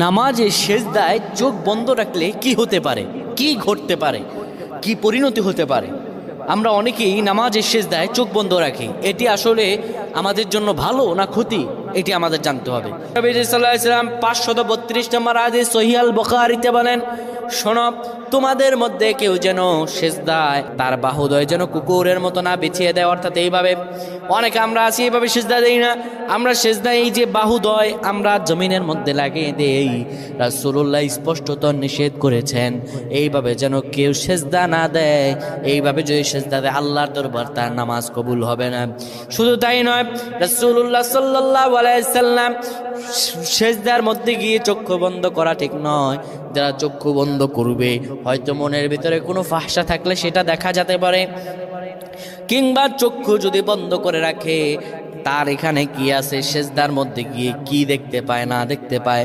নামাজে সেজদায় চোখ বন্ধ রাখলে কি হতে পারে, কি ঘটতে পারে, কি পরিণতি হতে পারে? আমরা অনেকেই নামাজের সেজদায় চোখ বন্ধ রাখি। এটি আসলে আমাদের জন্য ভালো না ক্ষতি, এটি আমাদের জানতে হবে। নবী সাল্লাল্লাহু আলাইহি ওয়াসাল্লাম 532 নম্বর হাদিস সহিহ আল বুখারীতে বলেন, শোনো, তোমাদের মধ্যে কেউ যেন সেজদায় তার বাহুদয় যেন কুকুরের মতো না বিছিয়ে দেয়। অর্থাৎ এইভাবে অনেকে আমরা আছি, এইভাবে সেজদা দেই না। আমরা সেজদায় এই যে বাহুদয় আমরা জমিনের মধ্যে লাগিয়ে দেই। রাসূলুল্লাহ স্পষ্টত নিষেধ করেছেন এইভাবে যেন কেউ সেজদা না দেয়। এইভাবে যদি সেজদা দেয় আল্লাহর দরবার তার নামাজ কবুল হবে না। শুধু তাই নয়, রাসূলুল্লাহ সাল্লাল্লাহু আলাইহি সাল্লাম সেজদার মধ্যে গিয়ে চক্ষু বন্ধ করা ঠিক নয়। যারা চক্ষু বন্ধ করবে হয়তো মনের ভিতরে কোনো ফাহশা থাকলে সেটা দেখা যেতে পারে, কিংবা চক্ষু যদি বন্ধ করে রাখে তার এখানে কি আছে, সেজদার মধ্যে গিয়ে কি দেখতে পায় না দেখতে পায়।